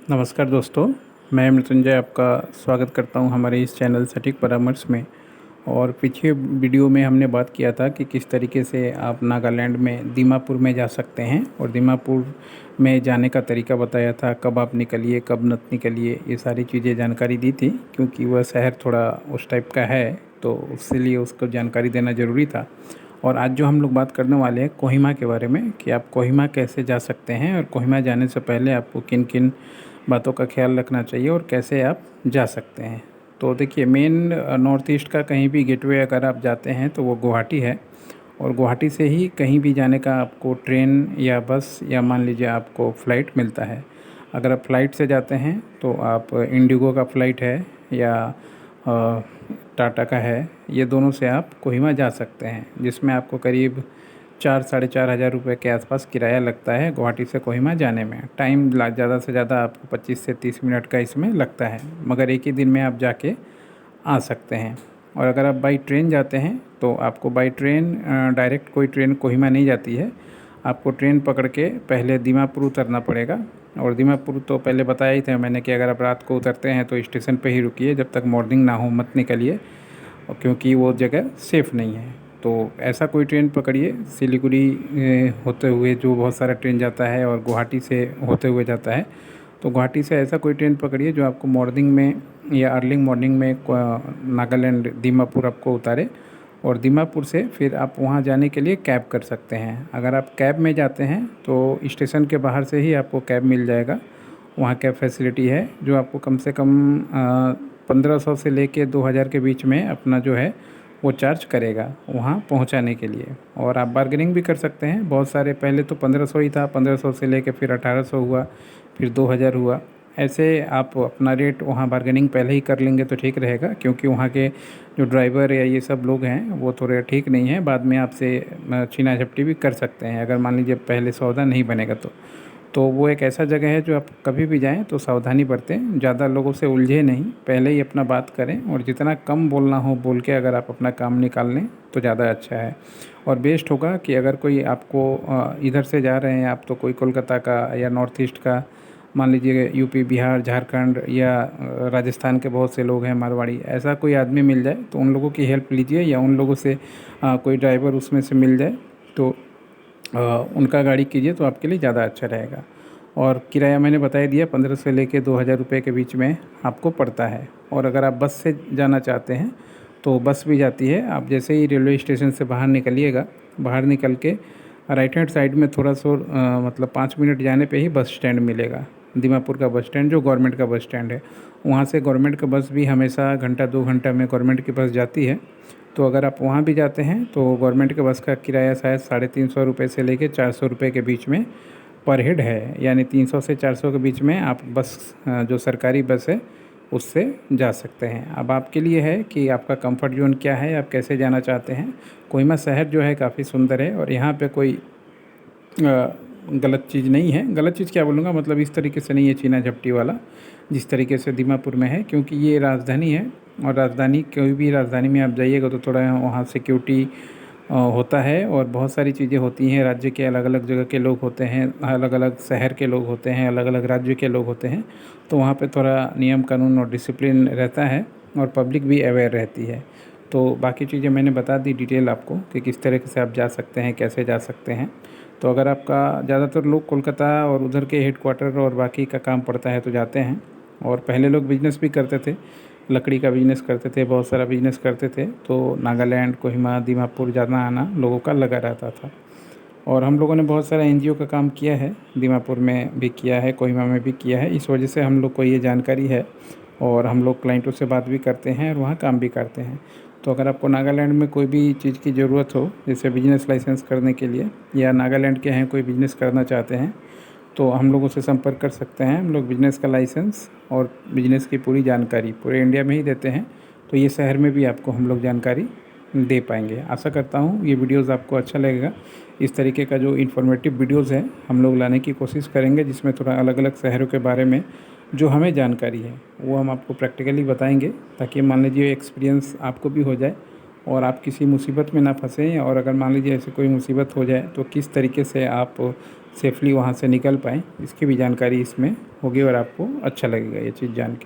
नमस्कार दोस्तों, मैं मृत्युंजय आपका स्वागत करता हूं हमारे इस चैनल सटीक परामर्श में। और पिछले वीडियो में हमने बात किया था कि किस तरीके से आप नागालैंड में दीमापुर में जा सकते हैं और दीमापुर में जाने का तरीका बताया था, कब आप निकलिए कब मत निकलिए, ये सारी चीज़ें जानकारी दी थी। क्योंकि वह शहर थोड़ा उस टाइप का है तो उसके लिए उसको जानकारी देना ज़रूरी था। और आज जो हम लोग बात करने वाले हैं कोहिमा के बारे में कि आप कोहिमा कैसे जा सकते हैं और कोहिमा जाने से पहले आपको किन किन बातों का ख्याल रखना चाहिए और कैसे आप जा सकते हैं। तो देखिए, मेन नॉर्थ ईस्ट का कहीं भी गेटवे अगर आप जाते हैं तो वो गुवाहाटी है। और गुवाहाटी से ही कहीं भी जाने का आपको ट्रेन या बस या मान लीजिए आपको फ़्लाइट मिलता है। अगर आप फ़्लाइट से जाते हैं तो आप इंडिगो का फ़्लाइट है या टाटा का है, ये दोनों से आप कोहिमा जा सकते हैं, जिसमें आपको करीब 4-4,500 रुपये के आसपास किराया लगता है गुवाहाटी से कोहिमा जाने में। टाइम ज़्यादा से ज़्यादा आपको 25 से 30 मिनट का इसमें लगता है, मगर एक ही दिन में आप जाके आ सकते हैं। और अगर आप बाई ट्रेन जाते हैं तो आपको बाई ट्रेन डायरेक्ट कोई ट्रेन कोहिमा नहीं जाती है। आपको ट्रेन पकड़ के पहले दीमापुर उतरना पड़ेगा। और दीमापुर तो पहले बताया ही था मैंने कि अगर आप रात को उतरते हैं तो स्टेशन पे ही रुकिए, जब तक मॉर्निंग ना हो मत निकलिए, और क्योंकि वो जगह सेफ़ नहीं है। तो ऐसा कोई ट्रेन पकड़िए सिलीगुड़ी होते हुए, जो बहुत सारा ट्रेन जाता है और गुवाहाटी से होते हुए जाता है। तो गुवाहाटी से ऐसा कोई ट्रेन पकड़िए जो आपको मॉर्निंग में या अर्ली मॉर्निंग में नागालैंड दीमापुर आपको उतारे। और दीमापुर से फिर आप वहाँ जाने के लिए कैब कर सकते हैं। अगर आप कैब में जाते हैं तो स्टेशन के बाहर से ही आपको कैब मिल जाएगा। वहाँ कैब फैसिलिटी है जो आपको कम से कम 1500 से लेके 2000 के बीच में अपना जो है वो चार्ज करेगा वहाँ पहुँचाने के लिए। और आप बार्गेनिंग भी कर सकते हैं। बहुत सारे पहले तो 1500 ही था, 1500 से लेके फिर 1800 हुआ, फिर 2000 हुआ। ऐसे आप अपना रेट वहाँ बार्गेनिंग पहले ही कर लेंगे तो ठीक रहेगा, क्योंकि वहाँ के जो ड्राइवर या ये सब लोग हैं वो थोड़े ठीक नहीं हैं, बाद में आपसे छीना झपटी भी कर सकते हैं अगर मान लीजिए पहले सौदा नहीं बनेगा तो वो एक ऐसा जगह है जो आप कभी भी जाएं तो सावधानी बरतें, ज़्यादा लोगों से उलझे नहीं, पहले ही अपना बात करें और जितना कम बोलना हो बोल के अगर आप अपना काम निकाल लें तो ज़्यादा अच्छा है। और बेस्ट होगा कि अगर कोई आपको इधर से जा रहे हैं आप, तो कोई कोलकाता का या नॉर्थ ईस्ट का, मान लीजिए यूपी, बिहार, झारखंड या राजस्थान के बहुत से लोग हैं, मारवाड़ी, ऐसा कोई आदमी मिल जाए तो उन लोगों की हेल्प लीजिए, या उन लोगों से कोई ड्राइवर उसमें से मिल जाए तो उनका गाड़ी कीजिए तो आपके लिए ज़्यादा अच्छा रहेगा। और किराया मैंने बता ही दिया, 1500 से लेके 2000 रुपये के बीच में आपको पड़ता है। और अगर आप बस से जाना चाहते हैं तो बस भी जाती है। आप जैसे ही रेलवे स्टेशन से बाहर निकलिएगा, बाहर निकल के राइट हैंड साइड में थोड़ा सा मतलब 5 मिनट जाने पे ही बस स्टैंड मिलेगा, दीमापुर का बस स्टैंड जो गवर्नमेंट का बस स्टैंड है। वहाँ से गवर्नमेंट का बस भी हमेशा घंटा 2 घंटा में गवर्नमेंट की बस जाती है। तो अगर आप वहाँ भी जाते हैं तो गवर्नमेंट के बस का किराया शायद 350 रुपये से लेके 400 रुपये के बीच में पर हेड है। यानी 300 से 400 के बीच में आप बस जो सरकारी बस है उससे जा सकते हैं। अब आपके लिए है कि आपका कंफर्ट जोन क्या है, आप कैसे जाना चाहते हैं। कोहिमा शहर जो है काफ़ी सुंदर है और यहाँ पे कोई गलत चीज़ नहीं है। गलत चीज़ क्या बोलूँगा, मतलब इस तरीके से नहीं है छीना झपटी वाला जिस तरीके से दीमापुर में है, क्योंकि ये राजधानी है। और राजधानी, कोई भी राजधानी में आप जाइएगा तो थोड़ा वहाँ सिक्योरिटी होता है और बहुत सारी चीज़ें होती हैं। राज्य के अलग अलग जगह के लोग होते हैं, अलग अलग शहर के लोग होते हैं, अलग अलग राज्य के लोग होते हैं। तो वहाँ पे थोड़ा नियम कानून और डिसिप्लिन रहता है और पब्लिक भी अवेयर रहती है। तो बाकी चीज़ें मैंने बता दी डिटेल आपको कि किस तरीके से आप जा सकते हैं, कैसे जा सकते हैं। तो अगर आपका ज़्यादातर लोग कोलकाता और उधर के हेडक्वार्टर और बाकी का काम पड़ता है तो जाते हैं। और पहले लोग बिजनेस भी करते थे, लकड़ी का बिज़नेस करते थे, बहुत सारा बिज़नेस करते थे। तो नागालैंड, कोहिमा, दीमापुर जाना आना लोगों का लगा रहता था। और हम लोगों ने बहुत सारा एनजीओ का काम किया है, दीमापुर में भी किया है, कोहिमा में भी किया है। इस वजह से हम लोग को ये जानकारी है और हम लोग क्लाइंटों से बात भी करते हैं और वहाँ काम भी करते हैं। तो अगर आपको नागालैंड में कोई भी चीज़ की ज़रूरत हो, जैसे बिजनेस लाइसेंस करने के लिए, या नागालैंड के हैं कोई बिज़नेस करना चाहते हैं, तो हम लोगों से संपर्क कर सकते हैं। हम लोग बिज़नेस का लाइसेंस और बिज़नेस की पूरी जानकारी पूरे इंडिया में ही देते हैं। तो ये शहर में भी आपको हम लोग जानकारी दे पाएंगे। आशा करता हूँ ये वीडियोज़ आपको अच्छा लगेगा। इस तरीके का जो इन्फॉर्मेटिव वीडियोज़ है हम लोग लाने की कोशिश करेंगे, जिसमें थोड़ा अलग अलग शहरों के बारे में जो हमें जानकारी है वो हम आपको प्रैक्टिकली बताएंगे, ताकि मान लीजिए एक्सपीरियंस आपको भी हो जाए और आप किसी मुसीबत में ना फंसें। और अगर मान लीजिए ऐसे कोई मुसीबत हो जाए तो किस तरीके से आप सेफ़ली वहाँ से निकल पाएँ, इसकी भी जानकारी इसमें होगी और आपको अच्छा लगेगा ये चीज़ जान के।